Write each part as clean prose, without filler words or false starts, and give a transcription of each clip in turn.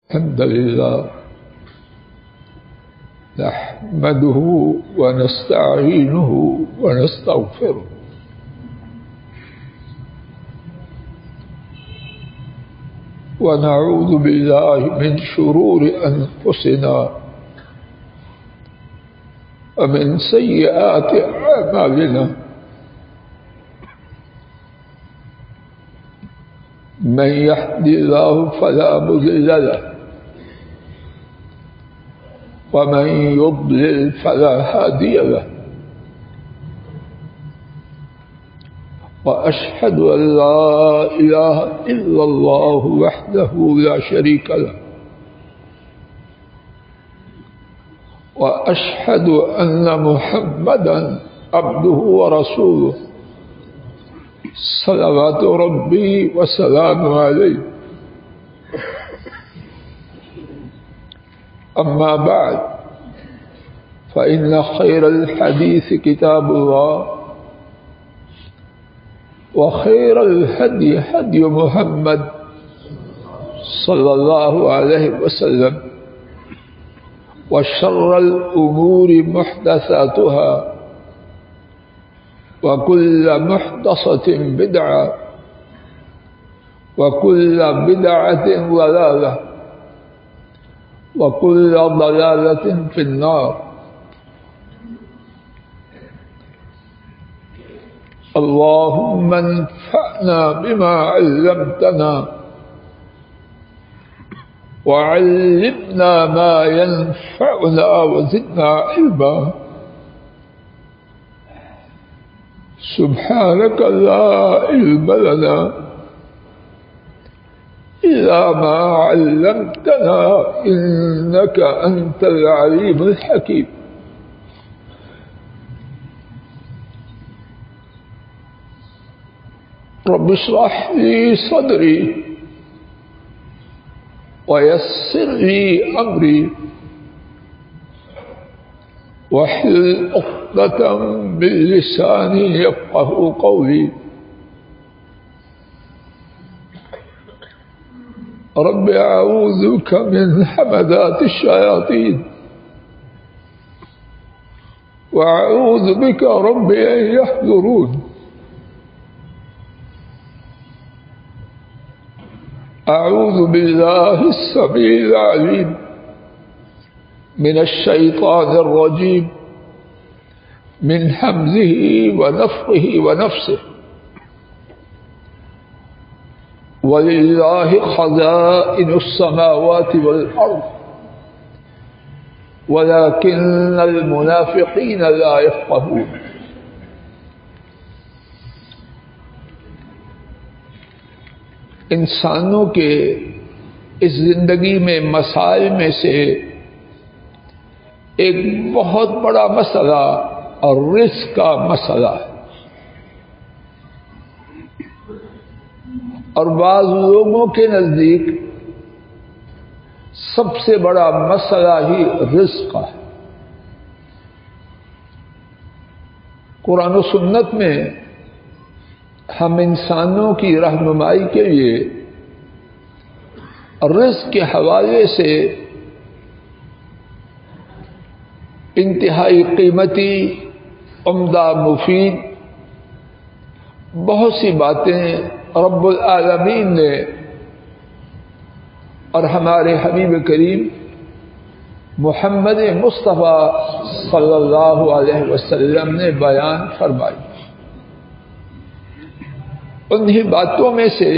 الحمد لله نحمده ونستعينه ونستغفره ونعوذ بالله من شرور أنفسنا ومن سيئات أعمالنا من يهد الله فلا مضل له ومن يضلل فلا هادي له وأشهد أن لا إله إلا الله وحده لا شريك له وأشهد أن محمدا عبده ورسوله صلوات ربي وسلامه عليه أما بعد فإن خير الحديث كتاب الله وخير الهدي هدي محمد صلى الله عليه وسلم وشر الأمور محدثاتها وكل محدثة بدعة وكل بدعة ضلالة وكل ضلالة في النار. اللهم انفعنا بما علمتنا وعلمنا ما ينفعنا وزدنا علما. سبحانك لا علم لنا إلا ما علمتنا إنك أنت العليم الحكيم. رب اشرح لي صدري ويسر لي أمري واحلل عقدة من لساني يفقهوا قولي. رب أعوذ بك من همزات الشياطين وأعوذ بك رب أن يحضرون. أعوذ بالله السميع العليم من الشيطان الرجيم من همزه ونفخه ونفسه. ولله خزائن السماوات والأرض ولكن المنافقين لا يفقهون. انسانوں کے اس زندگی میں مسائل میں سے ایک بہت بڑا مسئلہ اور رزق کا مسئلہ ہے، اور بعض لوگوں کے نزدیک سب سے بڑا مسئلہ ہی رزق کا ہے۔ قرآن و سنت میں ہم انسانوں کی رہنمائی کے لیے رزق کے حوالے سے انتہائی قیمتی، عمدہ، مفید بہت سی باتیں رب العالمین نے اور ہمارے حبیب کریم محمد مصطفیٰ صلی اللہ علیہ وسلم نے بیان فرمائی۔ انہی باتوں میں سے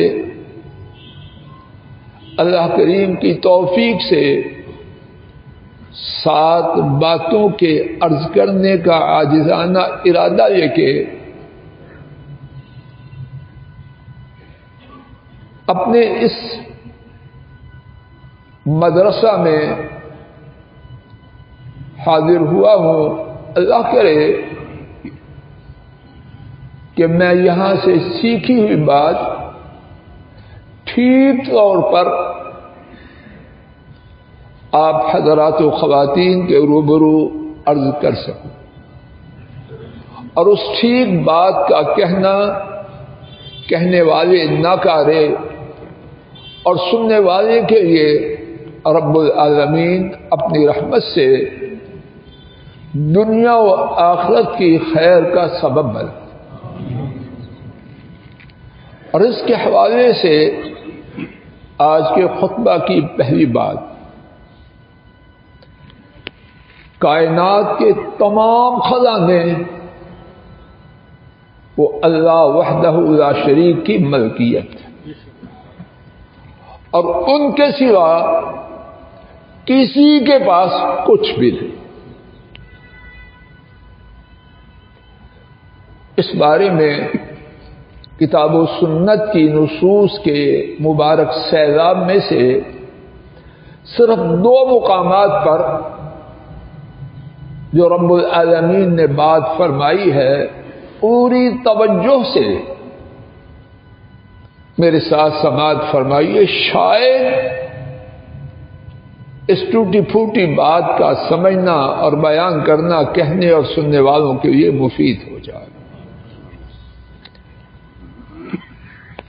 اللہ کریم کی توفیق سے 7 باتوں کے عرض کرنے کا عاجزانہ ارادہ یہ کہ اپنے اس مدرسہ میں حاضر ہوا ہوں۔ اللہ کرے کہ میں یہاں سے سیکھی ہوئی بات ٹھیک طور پر آپ حضرات و خواتین کے روبرو عرض کر سکوں، اور اس ٹھیک بات کا کہنا کہنے والے ناکارے اور سننے والے کے لیے رب العالمین اپنی رحمت سے دنیا و آخرت کی خیر کا سبب بنے. اور اس کے حوالے سے آج کے خطبہ کی پہلی بات، کائنات کے تمام خزانے وہ اللہ وحدہ لا شریک کی ملکیت ہے، اور ان کے سوا کسی کے پاس کچھ بھی نہیں. اس بارے میں کتاب و سنت کی نصوص کے مبارک سیلاب میں سے صرف 2 مقامات پر جو رب العالمین نے بات فرمائی ہے پوری توجہ سے میرے ساتھ سماعت فرمائیے. شاید اس ٹوٹی پھوٹی بات کا سمجھنا اور بیان کرنا کہنے اور سننے والوں کے لیے مفید ہو جائے.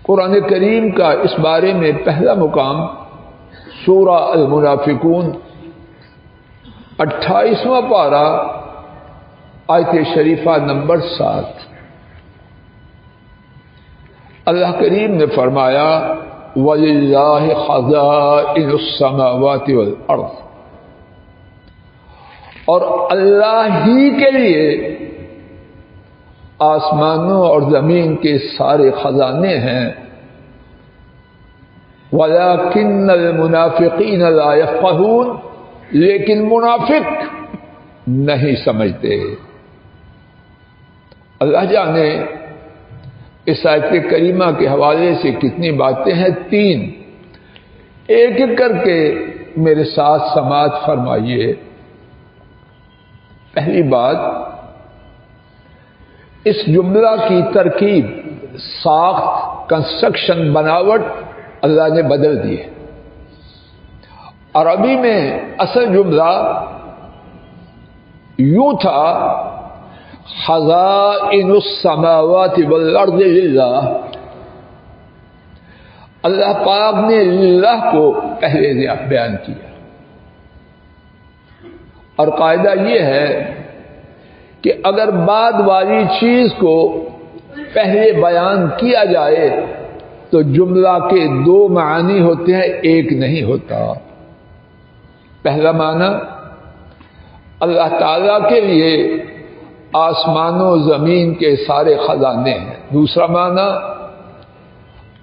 قرآن کریم کا اس بارے میں پہلا مقام سورہ المنافقون 28واں پارہ آیت شریفہ نمبر 7. اللہ کریم نے فرمایا وَلِلَّهِ خَزَائِنُ السَّمَاوَاتِ وَالْأَرْضِ، اور اللہ ہی کے لیے آسمانوں اور زمین کے سارے خزانے ہیں. وَلَكِنَّ الْمُنَافِقِينَ لَا يَفْقَهُونَ، لیکن منافق نہیں سمجھتے. اللہ جانے اس آیت کریمہ کے حوالے سے کتنی باتیں ہیں. 3 ایک ایک کر کے میرے ساتھ سماعت فرمائیے. پہلی بات، اس جملہ کی ترکیب، ساخت، کنسٹرکشن، بناوٹ اللہ نے بدل دی ہے. عربی میں اصل جملہ یوں تھا خزائن السماوات والارض للہ. اللہ پاک نے للہ کو پہلے بیان کیا، اور قاعدہ یہ ہے کہ اگر بعد والی چیز کو پہلے بیان کیا جائے تو جملہ کے 2 معنی ہوتے ہیں، ایک نہیں ہوتا. پہلا معنی اللہ تعالیٰ کے لیے آسمان و زمین کے سارے خزانے ہیں. دوسرا معنی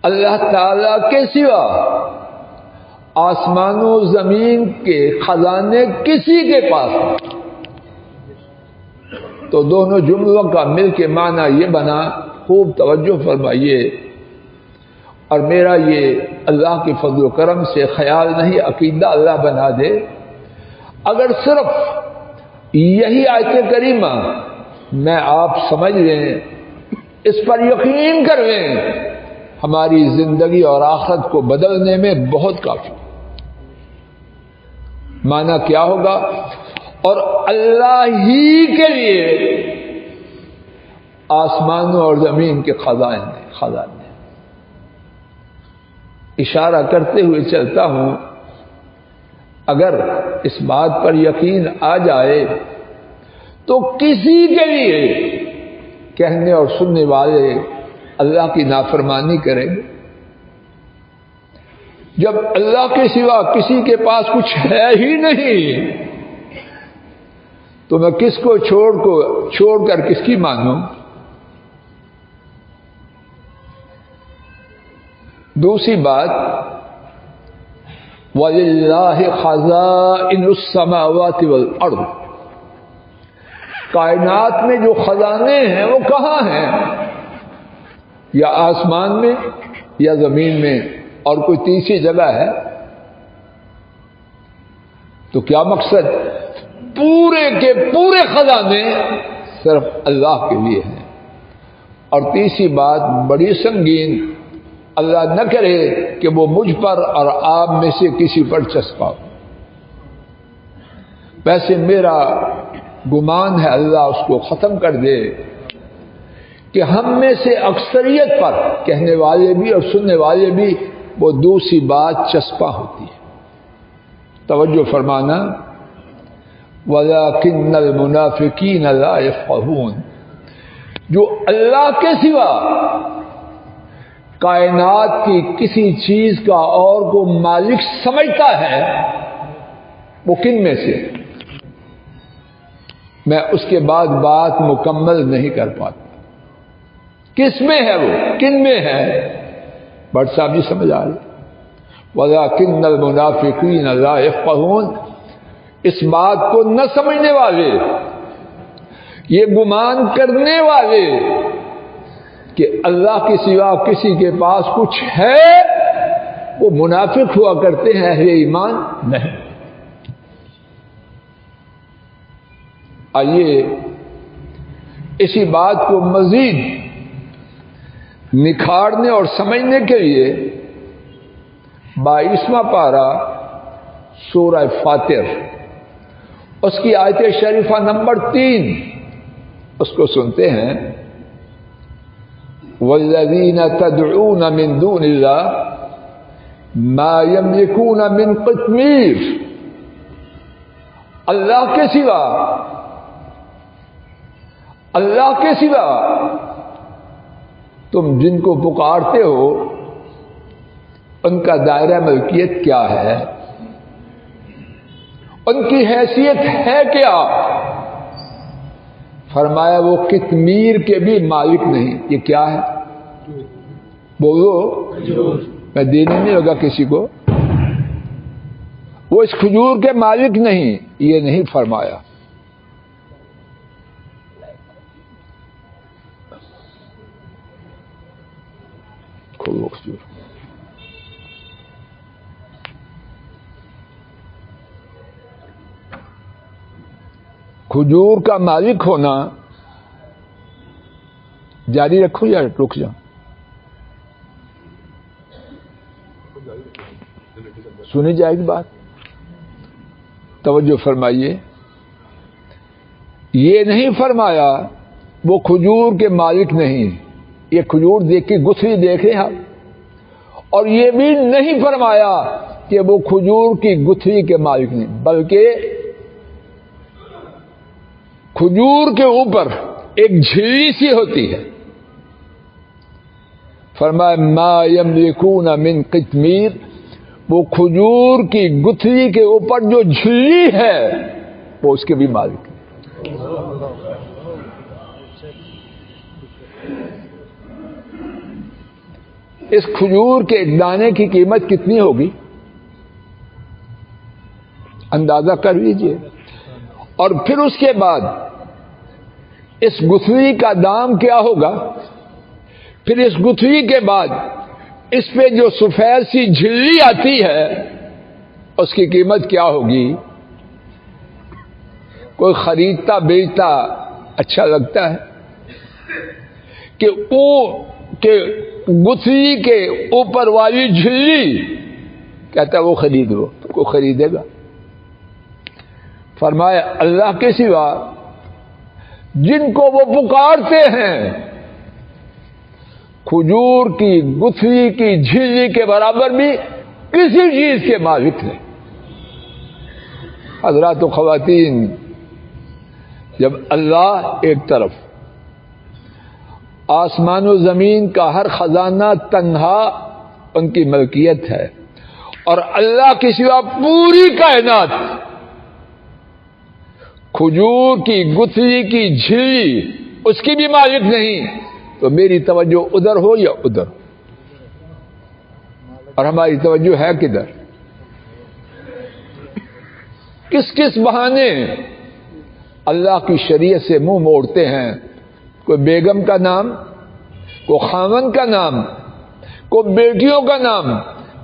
اللہ تعالیٰ کے سوا آسمان و زمین کے خزانے کسی کے پاس نہیں. تو دونوں جملوں کا مل کے معنی یہ بنا. خوب توجہ فرمائیے. اور میرا یہ اللہ کے فضل و کرم سے خیال نہیں، عقیدہ اللہ بنا دے، اگر صرف یہی آیت کریمہ میں آپ سمجھ لیں، اس پر یقین کر لیں، ہماری زندگی اور آخرت کو بدلنے میں بہت کافی. معنی کیا ہوگا؟ اور اللہ ہی کے لیے آسمانوں اور زمین کے خزانے. اشارہ کرتے ہوئے چلتا ہوں، اگر اس بات پر یقین آ جائے تو کسی کے لیے کہنے اور سننے والے اللہ کی نافرمانی کریں گے. جب اللہ کے سوا کسی کے پاس کچھ ہے ہی نہیں تو میں کس کو چھوڑ کر کس کی مانوں؟ دوسری بات، وَلِلَّهِ خَزَائِنُ السَّمَاوَاتِ وَالْأَرْضِ، کائنات میں جو خزانے ہیں وہ کہاں ہیں؟ یا آسمان میں یا زمین میں، اور کوئی تیسری جگہ ہے؟ تو کیا مقصد؟ پورے کے پورے خزانے صرف اللہ کے لیے ہیں. اور تیسری بات بڑی سنگین، اللہ نہ کرے کہ وہ مجھ پر اور آپ میں سے کسی پر چسپا ہو. ویسے میرا گمان ہے اللہ اس کو ختم کر دے کہ ہم میں سے اکثریت پر کہنے والے بھی اور سننے والے بھی وہ دوسری بات چسپا ہوتی ہے. توجہ فرمانا، وَلَٰكِنَّ الْمُنَافِقِينَ لَا يَفْقَهُونَ، جو اللہ کے سوا کائنات کی کسی چیز کا اور کو مالک سمجھتا ہے، وہ کن میں سے؟ میں اس کے بعد بات مکمل نہیں کر پاتا۔ کس میں ہے وہ؟ کن میں ہے؟ بٹ صاحب جی سمجھ آ رہی، وَلَٰكِنَّ الْمُنَافِقِينَ لَا يَفْقَهُونَ، اس بات کو نہ سمجھنے والے، یہ گمان کرنے والے کہ اللہ کے سوا کسی کے پاس کچھ ہے، وہ منافق ہوا کرتے ہیں، اہل ایمان نہیں۔ آئیے اسی بات کو مزید نکھارنے اور سمجھنے کے لیے 22واں پارہ سورہ فاطر، اس کی آیت شریفہ نمبر 3، اس کو سنتے ہیں۔ والذین تدعون من دون اللہ ما یملکون من قطمیر، اللہ کے سوا تم جن کو پکارتے ہو ان کا دائرہ ملکیت کیا ہے، ان کی حیثیت ہے کیا؟ فرمایا وہ قطمیر کے بھی مالک نہیں۔ یہ کیا ہے؟ بولو، میں دینے نہیں لگا کسی کو۔ وہ اس کھجور کے مالک نہیں، یہ نہیں فرمایا۔ کھولو کھجور۔ کھجور کا مالک ہونا، جاری رکھو یا رک جاؤ؟ سنی جائے گی بات، توجہ فرمائیے۔ یہ نہیں فرمایا وہ کھجور کے مالک نہیں، یہ کھجور دیکھ کے گتھری دیکھ رہے ہیں، اور یہ بھی نہیں فرمایا کہ وہ کھجور کی گتھری کے مالک نہیں، بلکہ کھجور کے اوپر ایک جھلی سی ہوتی ہے۔ فرمایا ما یملکون من قطمیر، وہ کھجور کی گتھری کے اوپر جو جھلی ہے وہ اس کے بھی مالک ہے۔ اس کھجور کے ایک دانے کی قیمت کتنی ہوگی؟ اندازہ کر لیجئے۔ اور پھر اس کے بعد اس گتھری کا دام کیا ہوگا؟ پھر اس گتھری کے بعد اس پہ جو سفید سی جھلی آتی ہے اس کی قیمت کیا ہوگی؟ کوئی خریدتا بیچتا اچھا لگتا ہے کہ گتھری کے اوپر والی جھلی کہتا ہے وہ خرید لو، کوئی خریدے گا؟ فرمایا اللہ کے سوا جن کو وہ پکارتے ہیں کھجور کی گتھری کی جھلی کے برابر بھی کسی چیز کے مالک نہیں۔ حضرات و خواتین، جب اللہ ایک طرف آسمان و زمین کا ہر خزانہ تنہا ان کی ملکیت ہے، اور اللہ کے سوا پوری کائنات کھجور کی گتھری کی جھلی اس کی بھی مالک نہیں، تو میری توجہ ادھر ہو یا ادھر، اور ہماری توجہ ہے کدھر؟ کس کس بہانے اللہ کی شریعت سے منہ موڑتے ہیں؟ کوئی بیگم کا نام، کوئی خاوند کا نام، کوئی بیٹیوں کا نام،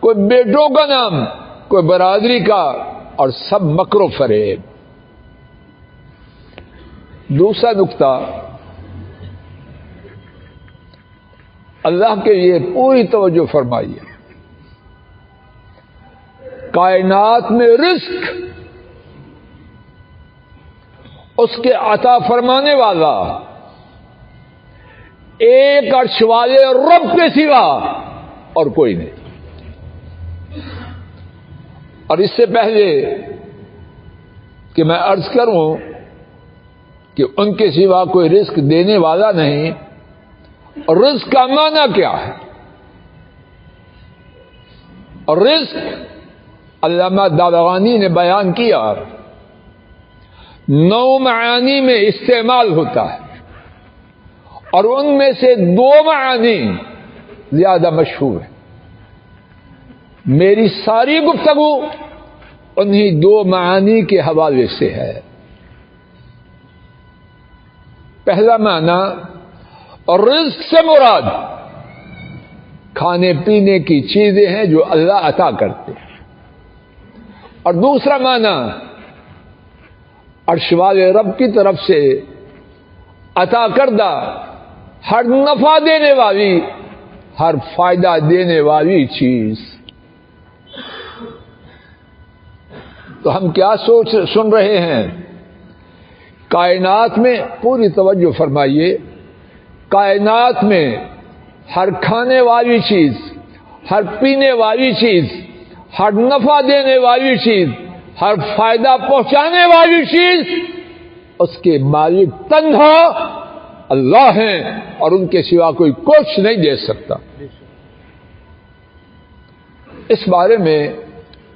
کوئی بیٹوں کا نام، کوئی برادری کا، اور سب مکر و فریب۔ دوسرا نقطہ، اللہ کے لیے پوری توجہ فرمائیے۔ کائنات میں رزق اس کے عطا فرمانے والا ایک عرش والے رب کے سوا اور کوئی نہیں۔ اور اس سے پہلے کہ میں عرض کروں کہ ان کے سوا کوئی رزق دینے والا نہیں، اور رزق کا معنی کیا ہے؟ اور رزق علامہ دالغانی نے بیان کیا 9 معانی میں استعمال ہوتا ہے، اور ان میں سے 2 معانی زیادہ مشہور ہیں۔ میری ساری گفتگو انہی 2 معانی کے حوالے سے ہے۔ پہلا معنی، اور رزق سے مراد کھانے پینے کی چیزیں ہیں جو اللہ عطا کرتے ہیں، اور دوسرا معنی عرش والے رب کی طرف سے عطا کردہ ہر نفع دینے والی، ہر فائدہ دینے والی چیز۔ تو ہم کیا سن رہے ہیں؟ کائنات میں پوری توجہ فرمائیے، کائنات میں ہر کھانے والی چیز، ہر پینے والی چیز، ہر نفع دینے والی چیز، ہر فائدہ پہنچانے والی چیز، اس کے مالک تنہا اللہ ہیں، اور ان کے سوا کوئی کچھ نہیں دے سکتا۔ اس بارے میں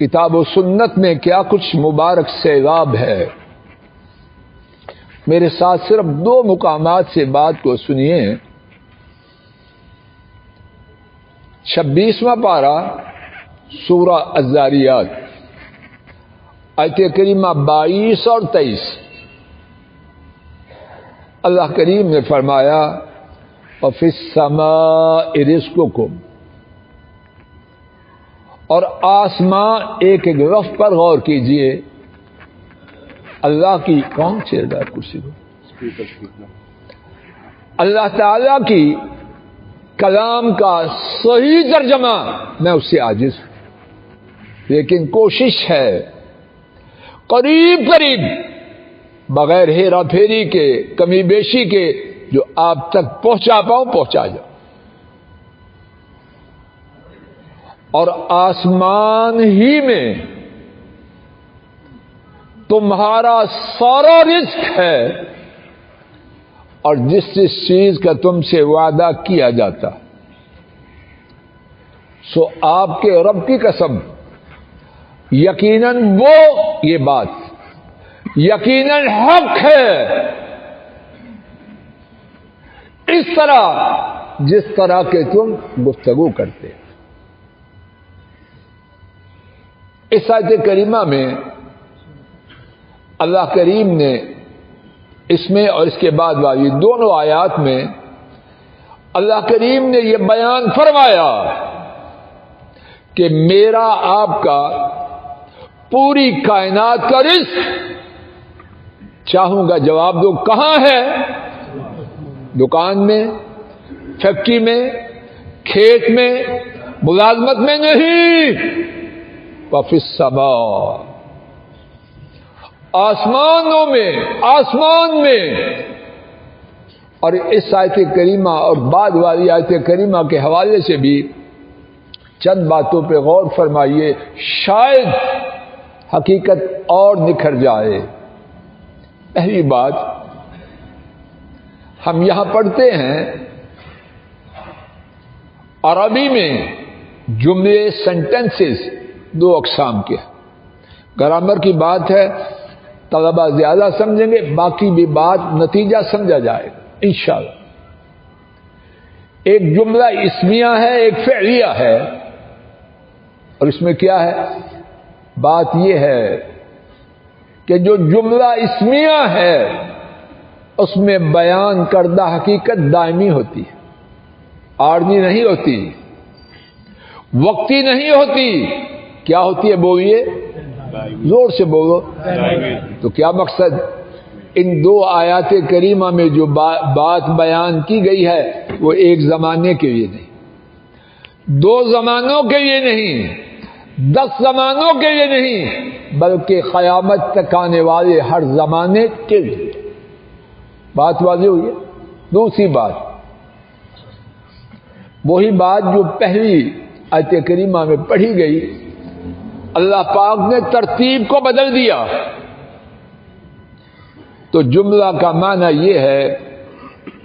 کتاب و سنت میں کیا کچھ مبارک سیلاب ہے۔ میرے ساتھ صرف 2 مقامات سے بات کو سنیے۔ 26واں پارہ سورہ الذاریات، آیت کریمہ 22 اور 23۔ اللہ کریم نے فرمایا وَفِي السَّمَاءِ رِزْقُكُمْ، اور آسمان، ایک ایک لفظ پر غور کیجئے۔ اللہ کی کون چیز ہے کرسی کو؟ اللہ تعالی کی کلام کا صحیح ترجمہ میں اس سے عاجز ہوں، لیکن کوشش ہے قریب قریب بغیر ہیرا پھیری کے، کمی بیشی کے، جو آپ تک پہنچا پاؤں پہنچا جاؤ۔ اور آسمان ہی میں تمہارا سارا رزق ہے، اور جس چیز کا تم سے وعدہ کیا جاتا، سو آپ کے رب کی قسم، یقیناً وہ یہ بات یقیناً حق ہے، اس طرح جس طرح کے تم گفتگو کرتے۔ اس آیت کریمہ میں اللہ کریم نے اس میں اور اس کے بعد والی دونوں آیات میں اللہ کریم نے یہ بیان فرمایا کہ میرا آپ کا پوری کائنات کا رزق، چاہوں گا جواب دو کہاں ہے؟ دکان میں، فیکٹری میں، کھیت میں، ملازمت میں نہیں، وفی السماء، آسمانوں میں، آسمان میں۔ اور اس آیت کریمہ اور بعد والی آیت کریمہ کے حوالے سے بھی چند باتوں پہ غور فرمائیے، شاید حقیقت اور نکھر جائے۔ پہلی بات، ہم یہاں پڑھتے ہیں عربی میں جملے، سینٹنسز 2 اقسام کے، گرامر کی بات ہے، طلبہ زیادہ سمجھیں گے، باقی بھی بات نتیجہ سمجھا جائے گا انشاءاللہ۔ ایک جملہ اسمیہ ہے، ایک فعلیہ ہے، اور اس میں کیا ہے؟ بات یہ ہے کہ جو جملہ اسمیہ ہے اس میں بیان کردہ حقیقت دائمی ہوتی ہے، عارضی نہیں ہوتی، وقتی نہیں ہوتی۔ کیا ہوتی ہے؟ بولیے، زور سے بولو۔ تو کیا مقصد؟ ان 2 آیات کریمہ میں جو بات بیان کی گئی ہے وہ ایک زمانے کے لیے نہیں، 2 زمانوں کے لیے نہیں، 10 زمانوں کے لیے نہیں، بلکہ قیامت تک آنے والے ہر زمانے کے لیے۔ بات واضح ہوئی ہے؟ دوسری بات، وہی بات جو پہلی آیت کریمہ میں پڑھی گئی، اللہ پاک نے ترتیب کو بدل دیا. تو جملہ کا معنی یہ ہے،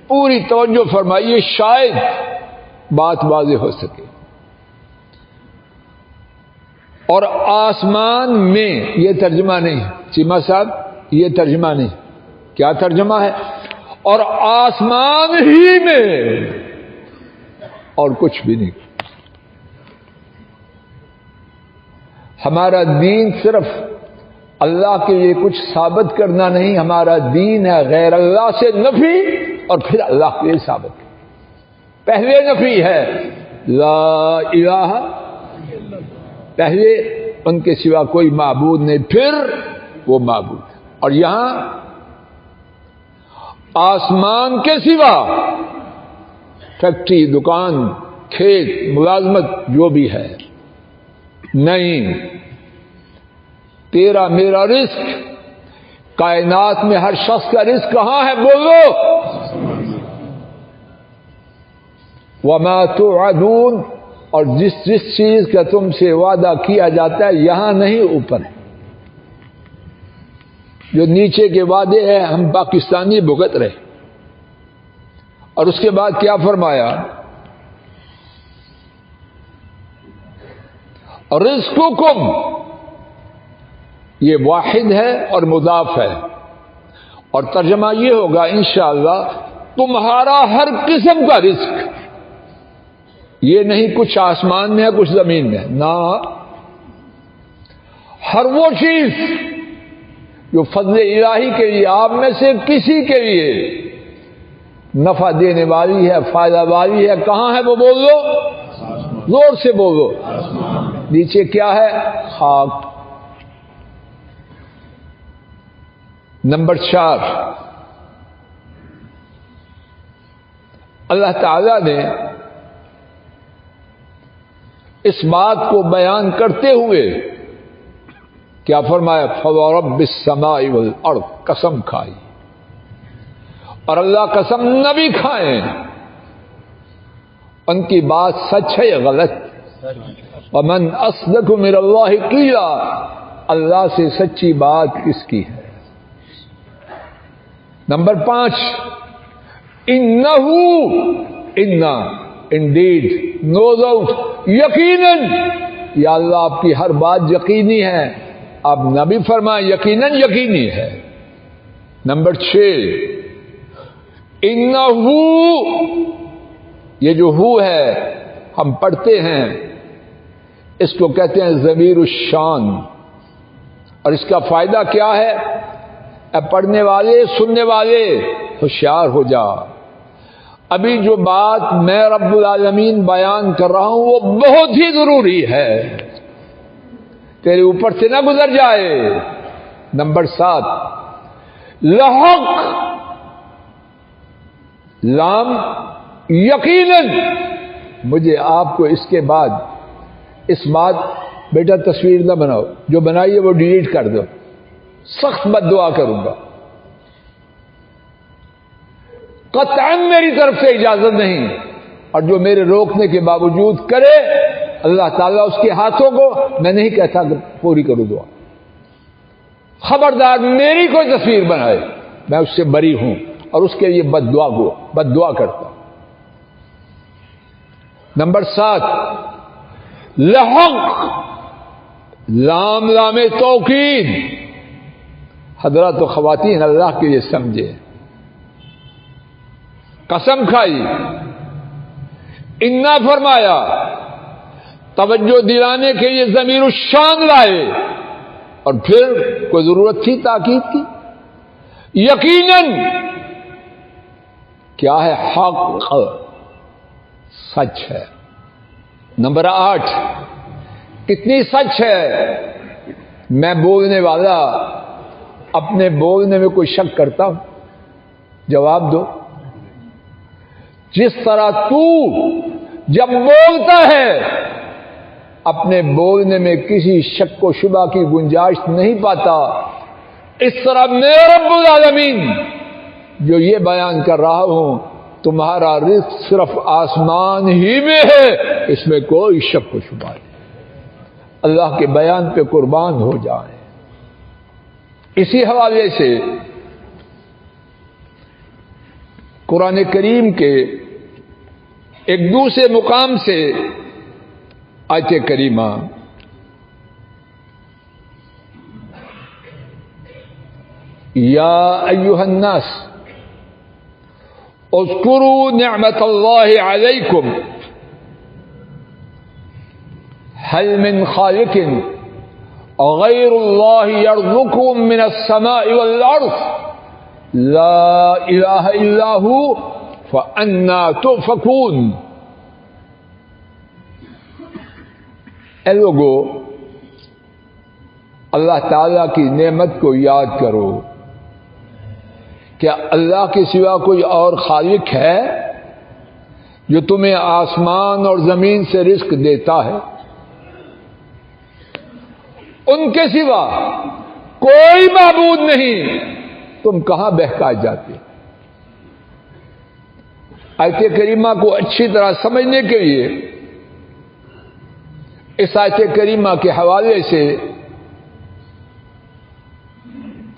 پوری توجہ فرمائیے شاید بات واضح ہو سکے. اور آسمان میں، یہ ترجمہ نہیں چیمہ صاحب، یہ ترجمہ نہیں. کیا ترجمہ ہے؟ اور آسمان ہی میں، اور کچھ بھی نہیں. ہمارا دین صرف اللہ کے لیے کچھ ثابت کرنا نہیں، ہمارا دین ہے غیر اللہ سے نفی اور پھر اللہ کے لیے ثابت. پہلے نفی ہے لا الہ، پہلے ان کے سوا کوئی معبود نہیں، پھر وہ معبود. اور یہاں آسمان کے سوا فیکٹری، دکان، کھیت، ملازمت جو بھی ہے نہیں. تیرا میرا رزق، کائنات میں ہر شخص کا رزق کہاں ہے؟ بولو. وما توعدون، اور جس چیز کا تم سے وعدہ کیا جاتا ہے یہاں نہیں، اوپر ہے. جو نیچے کے وعدے ہیں ہم پاکستانی بھگت رہے. اور اس کے بعد کیا فرمایا؟ رزقکم، یہ واحد ہے اور مضاف ہے، اور ترجمہ یہ ہوگا انشاءاللہ تمہارا ہر قسم کا رزق. یہ نہیں کچھ آسمان میں ہے کچھ زمین میں، نہ، ہر وہ چیز جو فضل الہی کے لیے آپ میں سے کسی کے لیے نفع دینے والی ہے، فائدہ والی ہے، کہاں ہے وہ؟ بول لو، زور سے بولو. نیچے کیا ہے؟ خاک. نمبر 4، اللہ تعالی نے اس بات کو بیان کرتے ہوئے کیا فرمایا؟ فورب السماء والارض، قسم کھائی. اور اللہ قسم نہ بھی کھائیں، ان کی بات سچ ہے یا غلط؟ ومن اصدق من اللہ قیلا، اللہ سے سچی بات کس کی ہے؟ نمبر 5، انا انڈیڈ، نو ڈاؤٹ، یقیناً، یا اللہ آپ کی ہر بات یقینی ہے. آپ نبی فرمائیں یقیناً یقینی ہے. نمبر 6، انہو، یہ جو ہو ہے ہم پڑھتے ہیں اس کو کہتے ہیں ضمیر الشان. اور اس کا فائدہ کیا ہے؟ اے پڑھنے والے، سننے والے، ہوشیار ہو جا. ابھی جو بات میں رب العالمین بیان کر رہا ہوں وہ بہت ہی ضروری ہے، تیرے اوپر سے نہ گزر جائے. نمبر 7، لحق، لام، یقیناً. مجھے آپ کو اس کے بعد اس بات، بیٹا تصویر نہ بناؤ، جو بنائی ہے وہ ڈیلیٹ کر دو، سخت بد دعا کروں گا. قطعاً میری طرف سے اجازت نہیں، اور جو میرے روکنے کے باوجود کرے اللہ تعالیٰ اس کے ہاتھوں کو، میں نہیں کہتا کہ پوری کروں دعا. خبردار میری کوئی تصویر بنائے، میں اس سے بری ہوں اور اس کے لیے بد دعا کرتا ہوں. نمبر 7، لحق، لام، لام توکید. حضرات و خواتین اللہ کے لیے سمجھے، قسم کھائی، انا فرمایا، توجہ دلانے کے لیے ضمیر الشان لائے، اور پھر کوئی ضرورت تھی تاکید کی. یقیناً کیا ہے؟ حق، سچ ہے. نمبر 8، کتنی سچ ہے؟ میں بولنے والا اپنے بولنے میں کوئی شک کرتا ہوں؟ جواب دو. جس طرح تو جب بولتا ہے اپنے بولنے میں کسی شک و شبہ کی گنجائش نہیں پاتا، اس طرح میں رب العالمین جو یہ بیان کر رہا ہوں تمہارا رزق صرف آسمان ہی میں ہے، اس میں کوئی شک و شبہ نہیں. اللہ کے بیان پہ قربان ہو جائیں۔ اسی حوالے سے قرآن کریم کے ایک دوسرے مقام سے آیت کریمہ یا ایھا الناس اذکروا نعمت اللہ علیکم هل من خالق غیر اللہ یرزقکم من السماء والارض لا الہ الا ہو فأنا تؤفکون۔ اے لوگو، اللہ تعالی کی نعمت کو یاد کرو۔ کیا اللہ کے سوا کوئی اور خالق ہے جو تمہیں آسمان اور زمین سے رزق دیتا ہے؟ ان کے سوا کوئی معبود نہیں، تم کہاں بہکائے جاتے؟ آیت کریمہ کو اچھی طرح سمجھنے کے لیے اس آیت کریمہ کے حوالے سے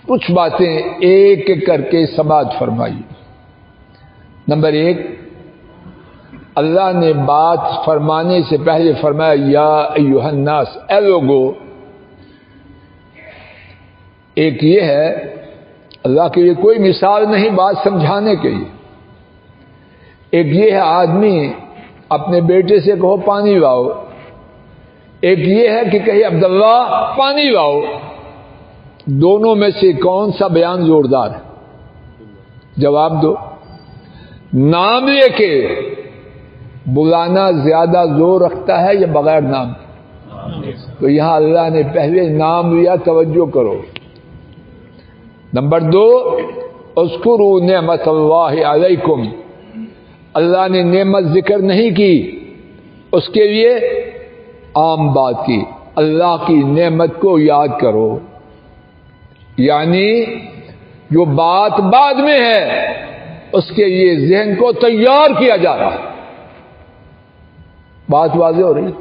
کچھ باتیں ایک ایک کر کے سماعت فرمائی۔ نمبر ایک، اللہ نے بات فرمانے سے پہلے فرمایا یا ایھا الناس، اے لوگو۔ ایک یہ ہے اللہ کے لیے کوئی مثال نہیں بات سمجھانے کے لیے۔ ایک یہ ہے آدمی اپنے بیٹے سے کہو پانی لاؤ، ایک یہ ہے کہ کہے عبداللہ پانی لاؤ۔ دونوں میں سے کون سا بیان زوردار ہے؟ جواب دو۔ نام لے کے بلانا زیادہ زور رکھتا ہے یا بغیر نام؟ تو یہاں اللہ نے پہلے نام لیا، توجہ کرو۔ نمبر دو، اذکروا نعمت اللہ علیکم، اللہ نے نعمت ذکر نہیں کی، اس کے لیے عام بات کی، اللہ کی نعمت کو یاد کرو۔ یعنی جو بات بعد میں ہے اس کے لیے ذہن کو تیار کیا جا رہا ہے۔ بات واضح ہو رہی؟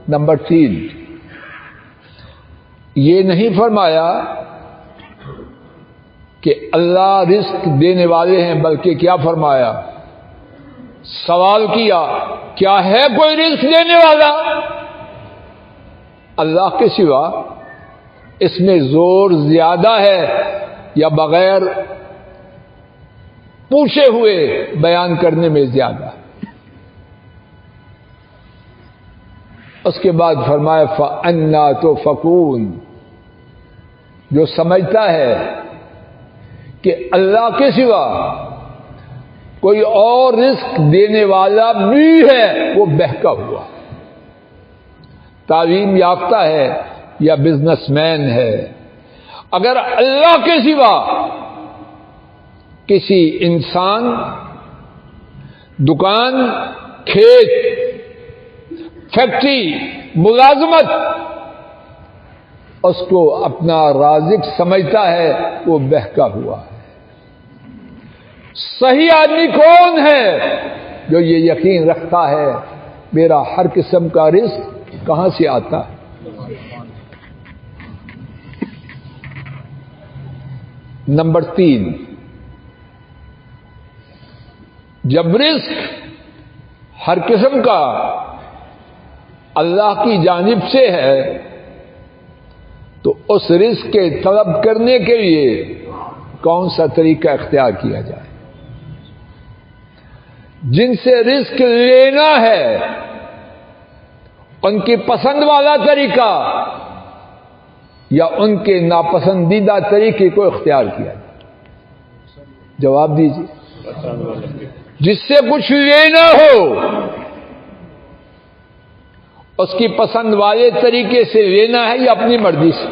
نمبر تین، یہ نہیں فرمایا کہ اللہ رزق دینے والے ہیں، بلکہ کیا فرمایا؟ سوال کیا کیا ہے کوئی رزق دینے والا اللہ کے سوا؟ اس میں زور زیادہ ہے یا بغیر پوچھے ہوئے بیان کرنے میں زیادہ؟ اس کے بعد فرمایا فَأَنَّا تُؤْفَكُونَ، جو سمجھتا ہے کہ اللہ کے سوا کوئی اور رزق دینے والا بھی ہے، وہ بہکا ہوا، تعلیم یافتہ ہے یا بزنس مین ہے۔ اگر اللہ کے سوا کسی انسان، دکان، کھیت، فیکٹری، ملازمت اس کو اپنا رازق سمجھتا ہے، وہ بہکا ہوا ہے۔ صحیح آدمی کون ہے؟ جو یہ یقین رکھتا ہے میرا ہر قسم کا رزق کہاں سے آتا ہے۔ نمبر تین، جب رزق ہر قسم کا اللہ کی جانب سے ہے تو اس رزق کے طلب کرنے کے لیے کون سا طریقہ اختیار کیا جائے؟ جن سے رزق لینا ہے ان کی پسند والا طریقہ یا ان کے ناپسندیدہ طریقے کو اختیار کیا جائے؟ جواب دیجیے۔ جس سے کچھ لینا ہو اس کی پسند والے طریقے سے لینا ہے یا اپنی مرضی سے؟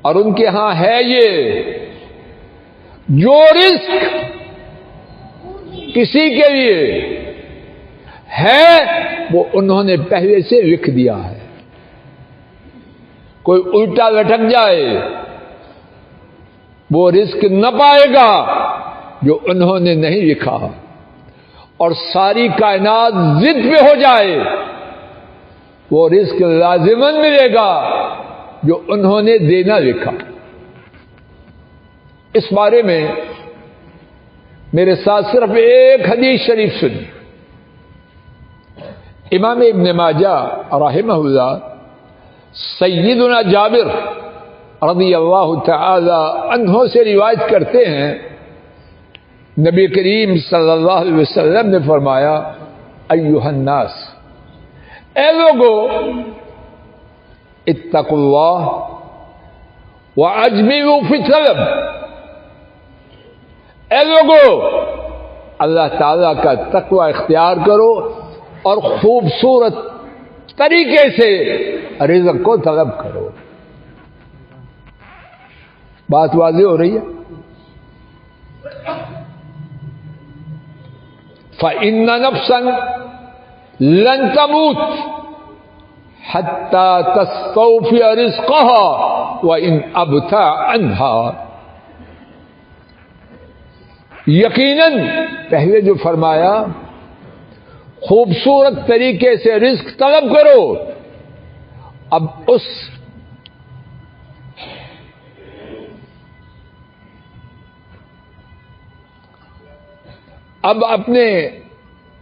اور ان کے ہاں ہے یہ جو رزق کسی کے لیے ہے وہ انہوں نے پہلے سے لکھ دیا ہے۔ کوئی الٹا لٹک جائے وہ رزق نہ پائے گا جو انہوں نے نہیں لکھا، اور ساری کائنات ضد پہ ہو جائے وہ رزق لازماً ملے گا جو انہوں نے دینا لکھا۔ اس بارے میں میرے ساتھ صرف ایک حدیث شریف سنی۔ امام ابن ماجہ رحمہ اللہ سیدنا جابر رضی اللہ تعالی عنہ سے روایت کرتے ہیں، نبی کریم صلی اللہ علیہ وسلم نے فرمایا، ایھا الناس، اے لوگو، اتقوا اللہ واجملوا فی الطلب، اے لوگو اللہ تعالی کا تقوی اختیار کرو اور خوبصورت طریقے سے رزق کو طلب کرو۔ بات واضح ہو رہی ہے؟ فَإِنَّ نَفْسًا لَن تَمُوتَ حَتَّى تَسْتَوْفِيَ رِزْقَهَا وَإِنْ أَبْتَى عَنْهَا۔ یقیناً پہلے جو فرمایا خوبصورت طریقے سے رزق طلب کرو، اب اپنے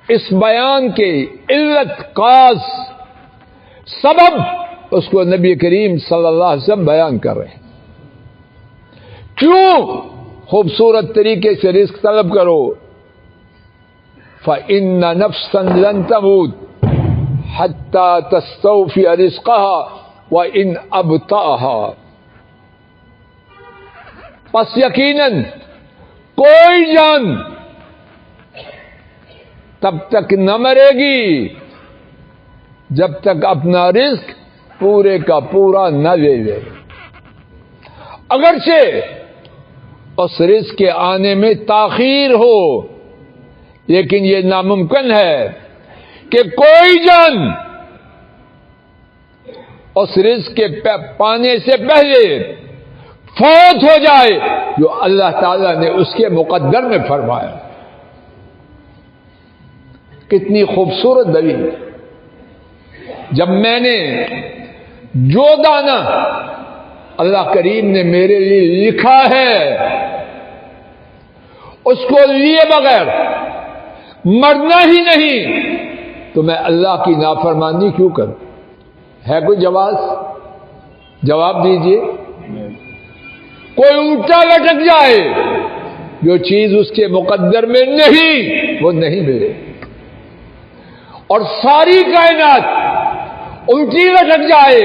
اس بیان کے علت کاز سبب اس کو نبی کریم صلی اللہ علیہ وسلم بیان کر رہے ہیں۔ کیوں خوبصورت طریقے سے رزق طلب کرو؟ فَإِنَّ نَفْسًا لَن تَمُوتَ حَتَّى تَسْتَوْفِيَ رِزْقَهَا وَإِنْ أَبْطَأَهَا۔ پس یقیناً کوئی جان تب تک نہ مرے گی جب تک اپنا رزق پورے کا پورا نہ لے لے، اگرچہ اس رزق کے آنے میں تاخیر ہو، لیکن یہ ناممکن ہے کہ کوئی جان اس رزق کے پانے سے پہلے فوت ہو جائے جو اللہ تعالی نے اس کے مقدر میں فرمایا۔ کتنی خوبصورت دلیل! جب میں نے جو دانا اللہ کریم نے میرے لیے لکھا ہے اس کو لیے بغیر مرنا ہی نہیں، تو میں اللہ کی نافرمانی کیوں کروں؟ ہے کوئی جواب دیجیے۔ کوئی الٹا لٹک جائے، جو چیز اس کے مقدر میں نہیں وہ نہیں ملے، اور ساری کائنات الٹی لٹک جائے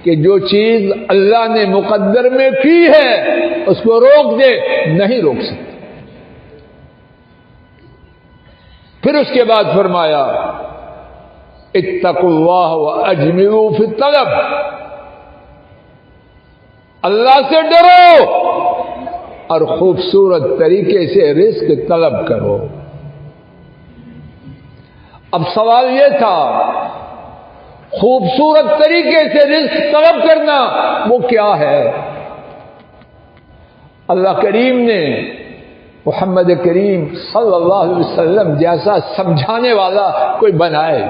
کہ جو چیز اللہ نے مقدر میں کی ہے اس کو روک دے، نہیں روک سکتے۔ پھر اس کے بعد فرمایا، اتقوا اللہ واجملوا فی الطلب، اللہ سے ڈرو اور خوبصورت طریقے سے رزق طلب کرو۔ اب سوال یہ تھا، خوبصورت طریقے سے رزق طلب کرنا وہ کیا ہے؟ اللہ کریم نے محمد کریم صلی اللہ علیہ وسلم جیسا سمجھانے والا کوئی بنائے،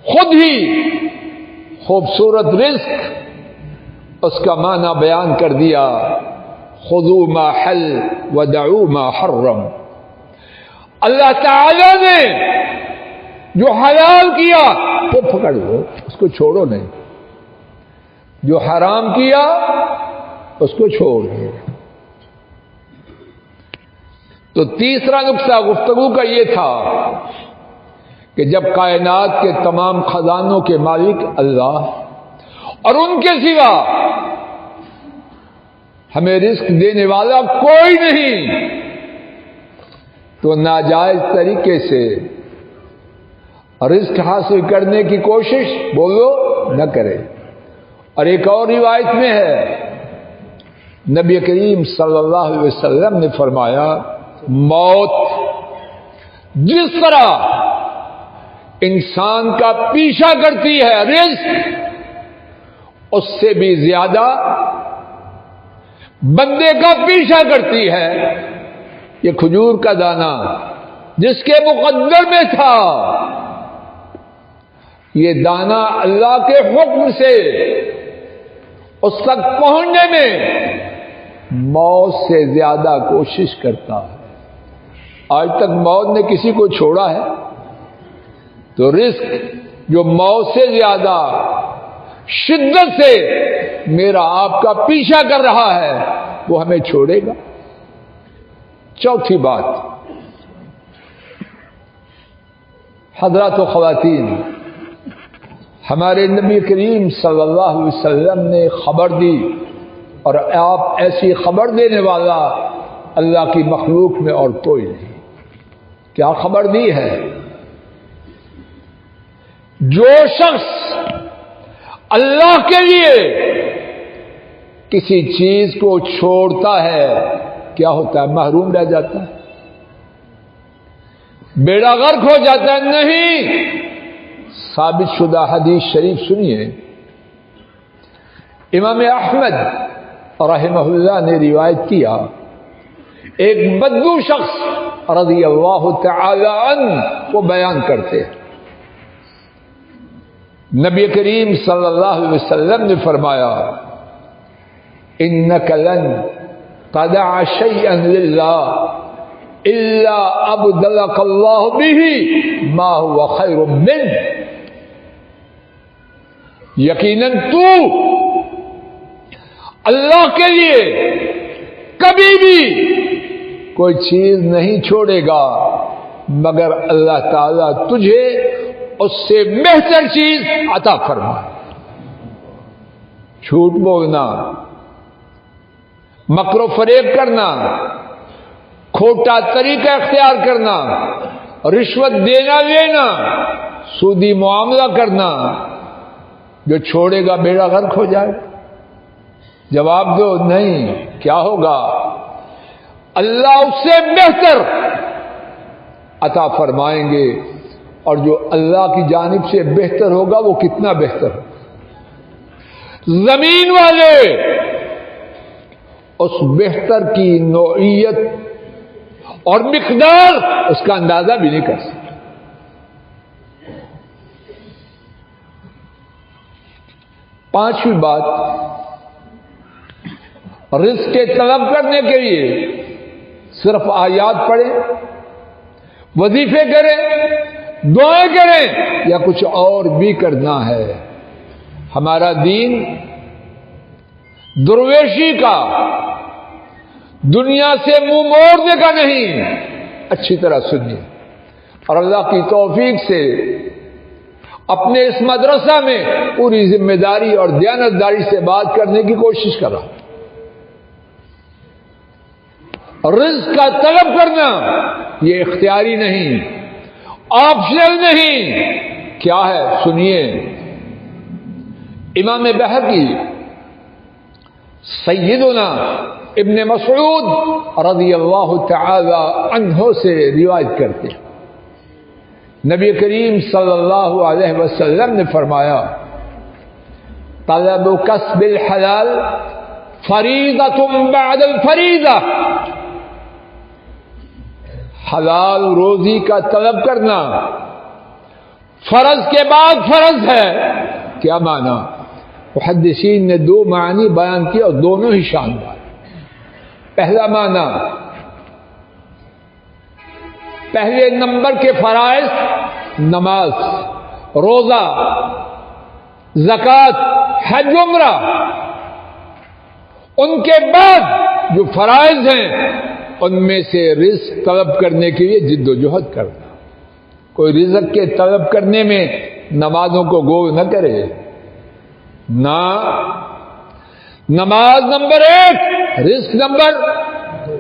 خود ہی خوبصورت رزق اس کا معنی بیان کر دیا، خذوا ما حل ودعوا ما حرم۔ اللہ تعالی نے جو حلال کیا وہ پکڑ لو، اس کو چھوڑو نہیں، جو حرام کیا اس کو چھوڑ دو۔ تو تیسرا نقطہ گفتگو کا یہ تھا کہ جب کائنات کے تمام خزانوں کے مالک اللہ اور ان کے سوا ہمیں رزق دینے والا کوئی نہیں، تو ناجائز طریقے سے رزق حاصل کرنے کی کوشش بولو نہ کرے۔ اور ایک اور روایت میں ہے، نبی کریم صلی اللہ علیہ وسلم نے فرمایا، موت جس طرح انسان کا پیچھا کرتی ہے رزق، اس سے بھی زیادہ بندے کا پیچھا کرتی ہے۔ یہ کھجور کا دانہ جس کے مقدر میں تھا یہ دانا اللہ کے حکم سے اس تک پہنچنے میں موت سے زیادہ کوشش کرتا ہے۔ آج تک موت نے کسی کو چھوڑا ہے؟ تو رزق جو موت سے زیادہ شدت سے میرا آپ کا پیچھا کر رہا ہے وہ ہمیں چھوڑے گا۔ چوتھی بات، حضرات و خواتین، ہمارے نبی کریم صلی اللہ علیہ وسلم نے خبر دی، اور آپ ایسی خبر دینے والا اللہ کی مخلوق میں اور کوئی نہیں۔ کیا خبر دی ہے؟ جو شخص اللہ کے لیے کسی چیز کو چھوڑتا ہے کیا ہوتا ہے؟ محروم رہ جاتا ہے، بیڑا غرق ہو جاتا ہے؟ نہیں، ثابت شدہ حدیث شریف سنیے، امام احمد رحمہ اللہ نے روایت کیا، ایک بدو شخص رضی اللہ تعالی عنہ کو بیان کرتے ہیں، نبی کریم صلی اللہ علیہ وسلم نے فرمایا، انک لن تدع شیئا للہ الا ابدلک اللہ به ما هو خیر منہ، یقیناً تو اللہ کے لیے کبھی بھی کوئی چیز نہیں چھوڑے گا مگر اللہ تعالیٰ تجھے اس سے بہتر چیز عطا فرمائے۔ جھوٹ بولنا، مکر و فریب کرنا، کھوٹا طریقہ اختیار کرنا، رشوت دینا لینا، سودی معاملہ کرنا، جو چھوڑے گا بیڑا غرق ہو جائے۔ جواب دو، نہیں، کیا ہوگا؟ اللہ اس سے بہتر عطا فرمائیں گے، اور جو اللہ کی جانب سے بہتر ہوگا وہ کتنا بہتر ہوگا۔ زمین والے اس بہتر کی نوعیت اور مقدار اس کا اندازہ بھی نہیں کر سکتے۔ پانچویں بات، رزق کے طلب کرنے کے لیے صرف آیات پڑھیں، وظیفے کریں، دعائیں کریں، یا کچھ اور بھی کرنا ہے؟ ہمارا دین درویشی کا، دنیا سے منہ موڑنے کا نہیں۔ اچھی طرح سنیے، اور اللہ کی توفیق سے اپنے اس مدرسہ میں پوری ذمہ داری اور دیانتداری سے بات کرنے کی کوشش کر رہا ہوں۔ رزق کا طلب کرنا یہ اختیاری نہیں، آپشنل نہیں، کیا ہے؟ سنیے، امام بہقی سیدنا ابن مسعود رضی اللہ تعالی عنہ سے روایت کرتے ہیں، نبی کریم صلی اللہ علیہ وسلم نے فرمایا، طلب کسب الحلال فریضۃ بعد الفریضہ، حلال روزی کا طلب کرنا فرض کے بعد فرض ہے۔ کیا معنی؟ محدثین نے دو معنی بیان کیا اور دونوں ہی شاندار۔ پہلا معنی، پہلے نمبر کے فرائض نماز، روزہ، زکوٰۃ، حج، عمرہ، ان کے بعد جو فرائض ہیں ان میں سے رزق طلب کرنے کے لیے جد و جہد کرنا۔ کوئی رزق کے طلب کرنے میں نمازوں کو گول نہ کرے، نہ، نماز نمبر 1، رزق نمبر 2۔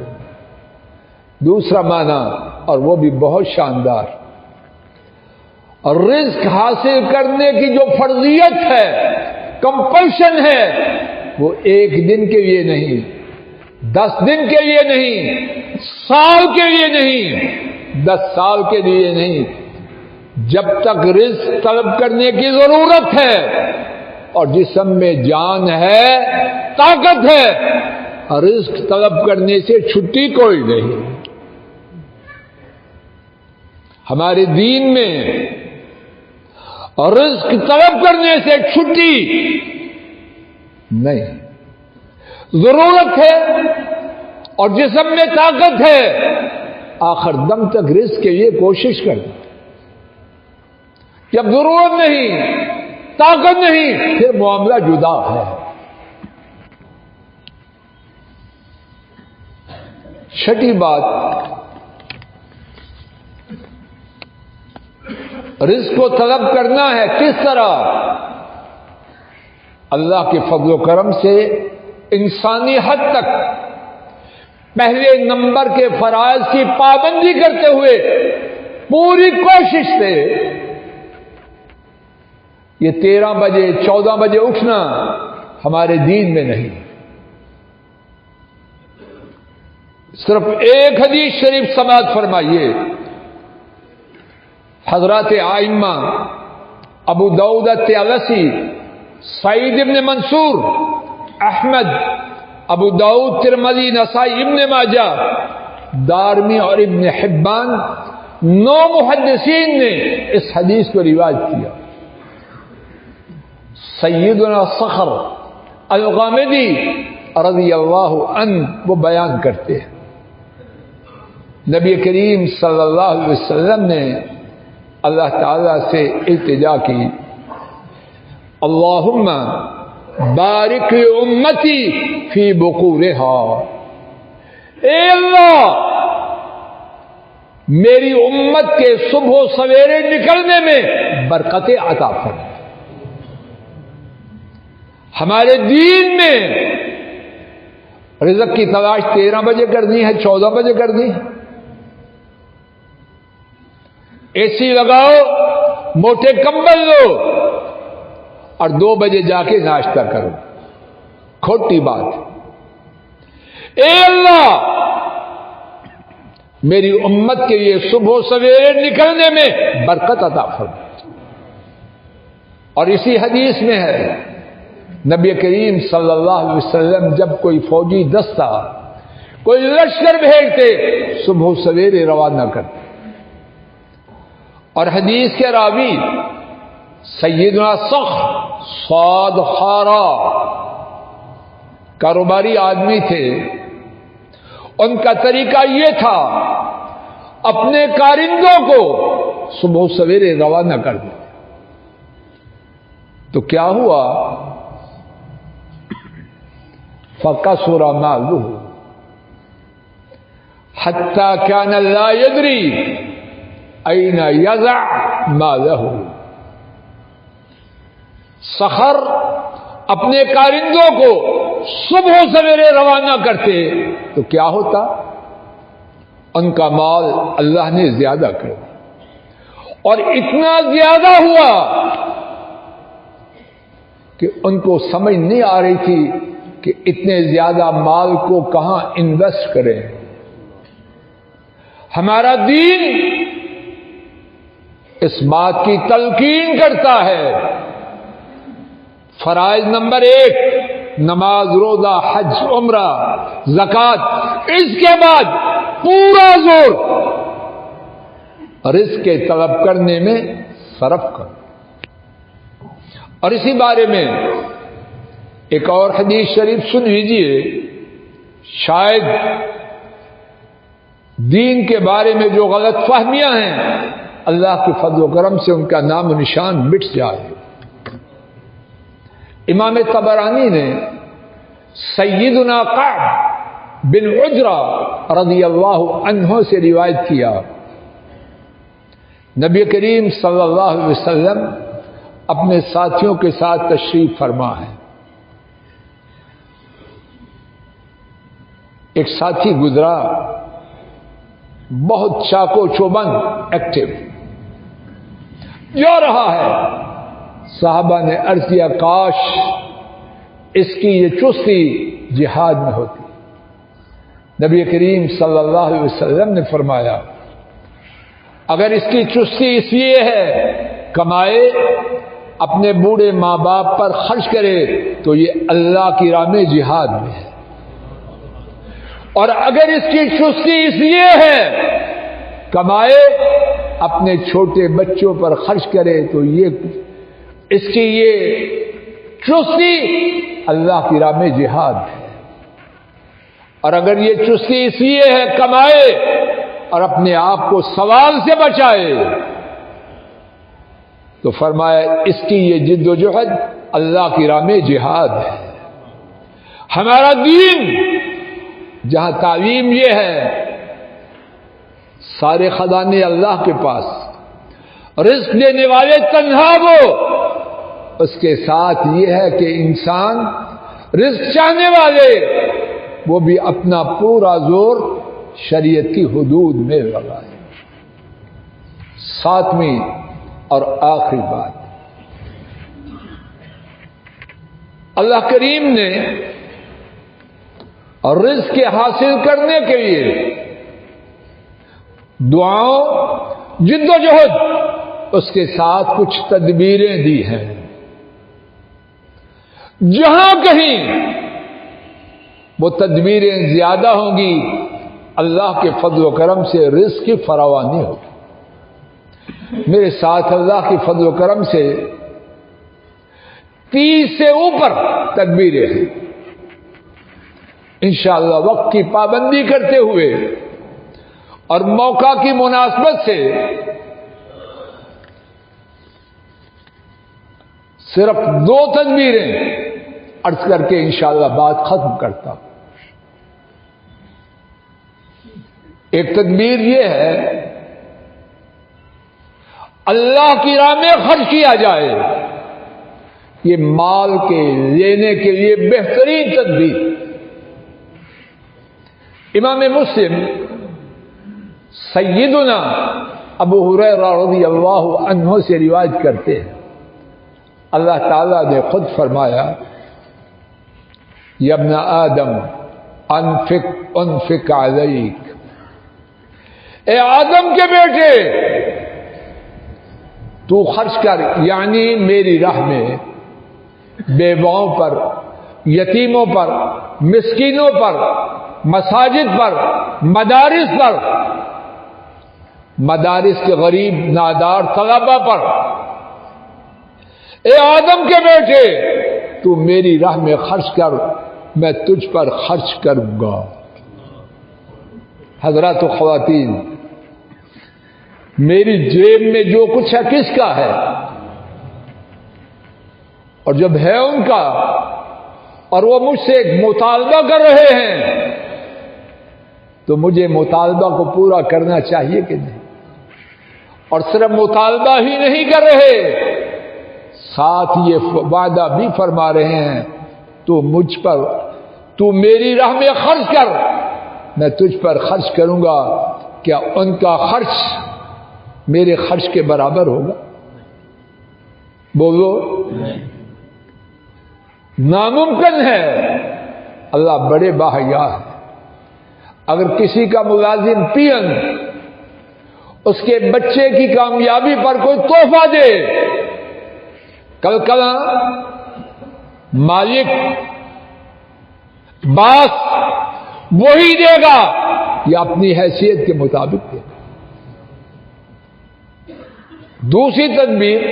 دوسرا معنی، اور وہ بھی بہت شاندار، اور رزق حاصل کرنے کی جو فرضیت ہے، کمپلشن ہے، وہ 1 دن کے لیے نہیں، 10 دن کے لیے نہیں، سال کے لیے نہیں، 10 سال کے لیے نہیں، جب تک رزق طلب کرنے کی ضرورت ہے اور جسم میں جان ہے، طاقت ہے، رزق طلب کرنے سے چھٹی کوئی نہیں۔ ہمارے دین میں اور رزق طلب کرنے سے چھٹی نہیں. ضرورت ہے اور جسم میں طاقت ہے، آخر دم تک رزق کے لیے کوشش کرنا. جب ضرورت نہیں، طاقت نہیں، پھر معاملہ جدا ہے. چھٹی بات، رزق کو طلب کرنا ہے. کس طرح؟ اللہ کے فضل و کرم سے انسانی حد تک پہلے نمبر کے فرائض کی پابندی کرتے ہوئے پوری کوشش سے. یہ 13 بجے 14 بجے اٹھنا ہمارے دین میں نہیں. صرف ایک حدیث شریف سماعت فرمائیے. حضرات آئمہ ابو داؤد الطیالسی، سعید ابن منصور، احمد، ابو داؤد، ترمذی، نسائی، ابن ماجہ، دارمی اور ابن حبان، 9 محدثین نے اس حدیث کو روایت کیا. سیدنا صخر الغامدی رضی اللہ عنہ وہ بیان کرتے ہیں، نبی کریم صلی اللہ علیہ وسلم نے اللہ تعالی سے التجا کی، اللہم بارک امتی فی بقورہا. اے اللہ، میری امت کے صبح و سویرے نکلنے میں برکت عطا فرما. ہمارے دین میں رزق کی تلاش 13 بجے کرنی ہے، 14 بجے کرنی ہے. اے سی لگاؤ، موٹے کمبل لو اور 2 بجے جا کے ناشتہ کرو. کھوٹی بات. اے اللہ، میری امت کے لیے صبح سویرے نکلنے میں برکت عطا فرما. اور اسی حدیث میں ہے، نبی کریم صلی اللہ علیہ وسلم جب کوئی فوجی دستہ، کوئی لشکر بھیجتے، صبح سویرے روانہ کرتے. اور حدیث کے راوی سیدنا صخر صاد خارا کاروباری آدمی تھے. ان کا طریقہ یہ تھا، اپنے کارندوں کو صبح سویرے روانہ کر دیں. تو کیا ہوا؟ فَقَصُرَ مَالُهُ حَتَّى كَانَ لَا يَدْرِي أَيْنَ يَضَعُ مَالَهُ. سخر اپنے کارندوں کو صبح سویرے روانہ کرتے تو کیا ہوتا؟ ان کا مال اللہ نے زیادہ کر دیا، اور اتنا زیادہ ہوا کہ ان کو سمجھ نہیں آ رہی تھی کہ اتنے زیادہ مال کو کہاں انویسٹ کریں. ہمارا دین اس بات کی تلقین کرتا ہے، فرائض نمبر 1 نماز، روزہ، حج، عمرہ، زکوٰۃ، اس کے بعد پورا زور رزق کے طلب کرنے میں صرف کرو. اور اسی بارے میں ایک اور حدیث شریف سن لیجیے. شاید دین کے بارے میں جو غلط فہمیاں ہیں، اللہ کے فضل و کرم سے ان کا نام و نشان مٹ جائے. امام طبرانی نے سیدنا کعب بن عجرہ رضی اللہ عنہ سے روایت کیا، نبی کریم صلی اللہ علیہ وسلم اپنے ساتھیوں کے ساتھ تشریف فرما ہے. ایک ساتھی گزرا، بہت چاقو چوبند ایکٹیو جا رہا ہے. صحابہ نے عرض کیا، کاش اس کی یہ چستی جہاد میں ہوتی. نبی کریم صلی اللہ علیہ وسلم نے فرمایا، اگر اس کی چستی اس لیے ہے کمائے، اپنے بوڑھے ماں باپ پر خرچ کرے، تو یہ اللہ کی راہ میں جہاد میں ہے. اور اگر اس کی چستی اس لیے ہے کمائے، اپنے چھوٹے بچوں پر خرچ کرے، تو یہ اس کی یہ چستی اللہ کی راہ میں جہاد ہے، اور اگر یہ چستی اس لیے ہے کمائے اور اپنے آپ کو سوال سے بچائے، تو فرمایا اس کی یہ جد و جہد اللہ کی راہ میں جہاد ہے۔ ہمارا دین جہاں تعلیم یہ ہے سارے خزانے اللہ کے پاس، رزق دینے والے تنہا وہ، اس کے ساتھ یہ ہے کہ انسان رزق چاہنے والے وہ بھی اپنا پورا زور شریعت کی حدود میں لگائے۔ ساتویں اور آخری بات، اللہ کریم نے رزق کے حاصل کرنے کے لیے دعاؤں جد و جہد اس کے ساتھ کچھ تدبیریں دی ہیں۔ جہاں کہیں وہ تدبیریں زیادہ ہوں گی اللہ کے فضل و کرم سے رزق کی فراوانی ہوگی۔ میرے ساتھ اللہ کے فضل و کرم سے 30 سے اوپر تدبیریں ہیں۔ انشاءاللہ وقت کی پابندی کرتے ہوئے اور موقع کی مناسبت سے صرف 2 تدبیریں عرض کر کے انشاءاللہ بات ختم کرتا ہوں۔ ایک تدبیر یہ ہے اللہ کی راہ میں خرچ کیا جائے، یہ مال کے لینے کے لیے بہترین تدبیر۔ امام مسلم سیدنا ابو ہریرہ رضی اللہ عنہ سے روایت کرتے ہیں، اللہ تعالیٰ نے خود فرمایا یا ابن آدم انفق علیک، اے آدم کے بیٹے تو خرچ کر، یعنی میری راہ میں بیواؤں پر، یتیموں پر، مسکینوں پر، مساجد پر، مدارس کے غریب نادار طلبہ پر، اے آدم کے بیٹے تو میری راہ میں خرچ کر، میں تجھ پر خرچ کروں گا۔ حضرات و خواتین، میری جیب میں جو کچھ ہے کس کا ہے؟ اور جب ہے ان کا اور وہ مجھ سے ایک مطالبہ کر رہے ہیں تو مجھے مطالبہ کو پورا کرنا چاہیے کہ نہیں؟ اور صرف مطالبہ ہی نہیں کر رہے، ساتھ یہ وعدہ بھی فرما رہے ہیں تو مجھ پر، تو میری راہ میں خرچ کر، میں تجھ پر خرچ کروں گا۔ کیا ان کا خرچ میرے خرچ کے برابر ہوگا؟ بولو، ناممکن ہے۔ اللہ بڑے باحیا ہے۔ اگر کسی کا ملازم پین اس کے بچے کی کامیابی پر کوئی تحفہ دے، کل مالک باس وہی دے گا یا اپنی حیثیت کے مطابق دے گا۔ دوسری تدبیر،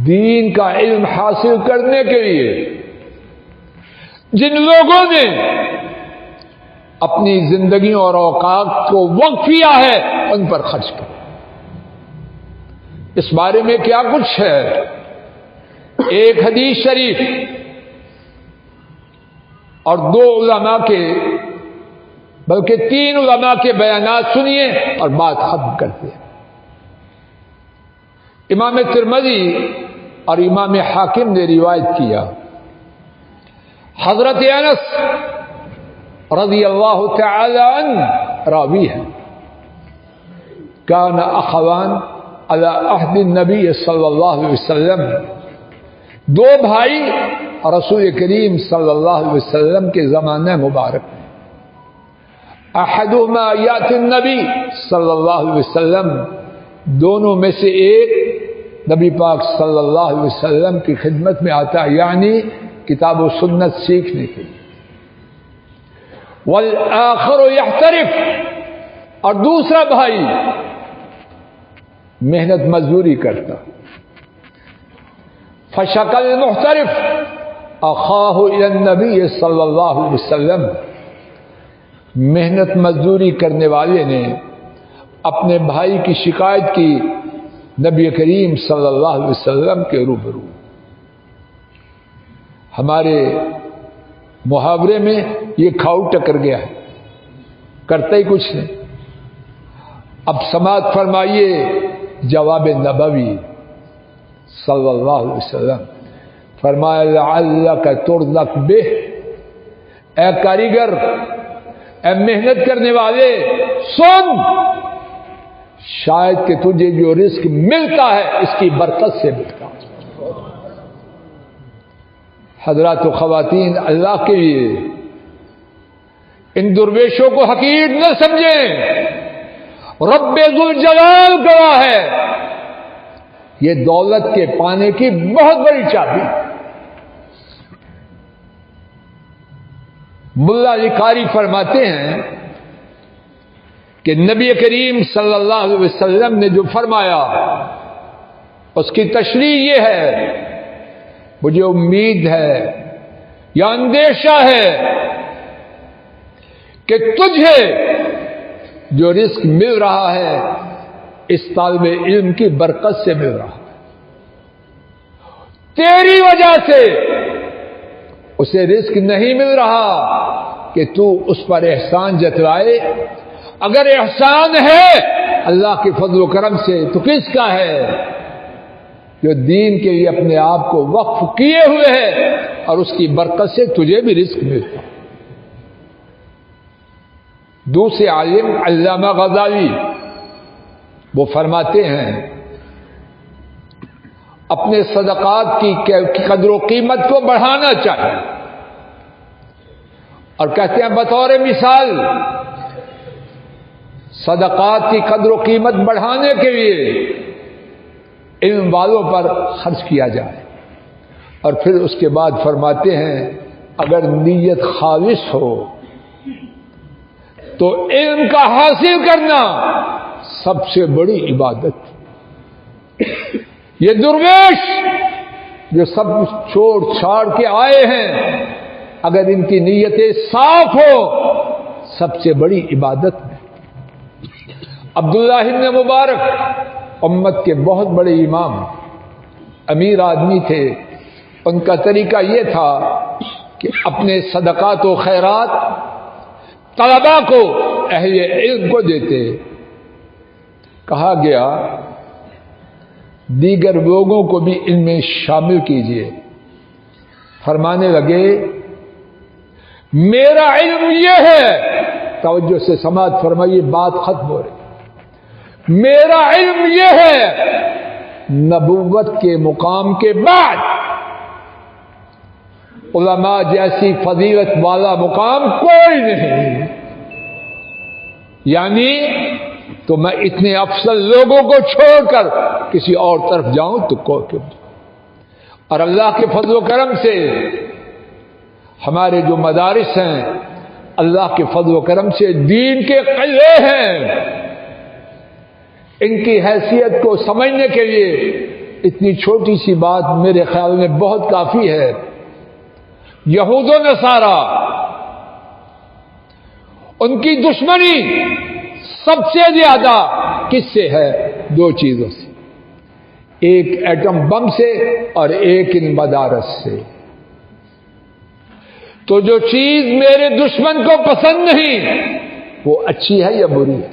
دین کا علم حاصل کرنے کے لیے جن لوگوں نے اپنی زندگیوں اور اوقات کو وقف کیا ہے ان پر خرچ کرو۔ اس بارے میں کیا کچھ ہے؟ ایک حدیث شریف اور 2 علماء کے، بلکہ 3 علماء کے بیانات سنیے اور بات ختم کرتے ہیں۔ امام ترمذی اور امام حاکم نے روایت کیا، حضرت انس رضی اللہ تعالی عنہ راوی ہے، کان اخوان علی عہد النبی صلی اللہ علیہ وسلم، 2 بھائی رسول کریم صلی اللہ علیہ وسلم کے زمانہ مبارک میں، احدہما یأتی النبی صلی اللہ علیہ وسلم، دونوں میں سے ایک نبی پاک صلی اللہ علیہ وسلم کی خدمت میں آتا ہے، یعنی کتاب و سنت سیکھنے کے لیے، والآخر یحترف، اور دوسرا بھائی محنت مزدوری کرتا، فشکل المحترف اخاہ الی النبی صلی اللہ علیہ وسلم، محنت مزدوری کرنے والے نے اپنے بھائی کی شکایت کی نبی کریم صلی اللہ علیہ وسلم کے روبرو۔ ہمارے محاورے میں یہ کھاؤ ٹکر گیا ہے، کرتا ہی کچھ نہیں۔ اب سماعت فرمائیے جواب نبوی صلی اللہ علیہ وسلم، فرمایا لعلک ترزق بہ، اے کاریگر، اے محنت کرنے والے، سن، شاید کہ تجھے جو رزق ملتا ہے اس کی برکت سے ملتا ہے۔ حضرات و خواتین، اللہ کے لیے ان درویشوں کو حقیر نہ سمجھیں، رب ذوالجلال گواہ ہے، یہ دولت کے پانے کی بہت بڑی چابی۔ ملا علی قاری فرماتے ہیں کہ نبی کریم صلی اللہ علیہ وسلم نے جو فرمایا اس کی تشریح یہ ہے، مجھے امید ہے یا اندیشہ ہے کہ تجھے جو رزق مل رہا ہے اس طالب علم کی برکت سے مل رہا ہے، تیری وجہ سے اسے رزق نہیں مل رہا کہ تو اس پر احسان جتلائے۔ اگر احسان ہے اللہ کے فضل و کرم سے تو کس کا ہے؟ جو دین کے لیے اپنے آپ کو وقف کیے ہوئے ہے اور اس کی برکت سے تجھے بھی رزق ملتا۔ دوسرے عالم علامہ غزالی وہ فرماتے ہیں اپنے صدقات کی قدر و قیمت کو بڑھانا چاہیے، اور کہتے ہیں بطور مثال صدقات کی قدر و قیمت بڑھانے کے لیے علم والوں پر خرچ کیا جائے، اور پھر اس کے بعد فرماتے ہیں اگر نیت خالص ہو تو علم کا حاصل کرنا سب سے بڑی عبادت۔ یہ درویش جو سب چھوڑ چھاڑ کے آئے ہیں، اگر ان کی نیتیں صاف ہو سب سے بڑی عبادت ہے۔ عبداللہ ابن مبارک امت کے بہت بڑے امام، امیر آدمی تھے، ان کا طریقہ یہ تھا کہ اپنے صدقات و خیرات طلباء کو، اہل علم کو دیتے۔ کہا گیا دیگر لوگوں کو بھی ان میں شامل کیجیے۔ فرمانے لگے میرا علم یہ ہے، توجہ سے سماعت فرمائیے، بات ختم ہو رہی، میرا علم یہ ہے نبوت کے مقام کے بعد علماء جیسی فضیلت والا مقام کوئی نہیں، یعنی تو میں اتنے افضل لوگوں کو چھوڑ کر کسی اور طرف جاؤں تو کیوں؟ اور اللہ کے فضل و کرم سے ہمارے جو مدارس ہیں، اللہ کے فضل و کرم سے دین کے قلعے ہیں، ان کی حیثیت کو سمجھنے کے لیے اتنی چھوٹی سی بات میرے خیال میں بہت کافی ہے۔ یہود و نصارہ، ان کی دشمنی سب سے زیادہ کس سے ہے؟ دو چیزوں سے، ایک ایٹم بم سے اور ایک ان مدارس سے۔ تو جو چیز میرے دشمن کو پسند نہیں وہ اچھی ہے یا بری ہے؟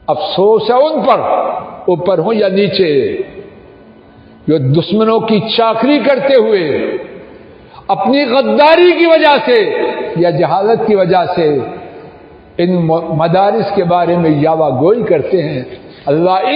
افسوس ہے ان پر، اوپر ہوں یا نیچے، جو دشمنوں کی چاکری کرتے ہوئے اپنی غداری کی وجہ سے یا جہالت کی وجہ سے ان مدارس کے بارے میں یاوہ گوئی کرتے ہیں۔ اللہ ان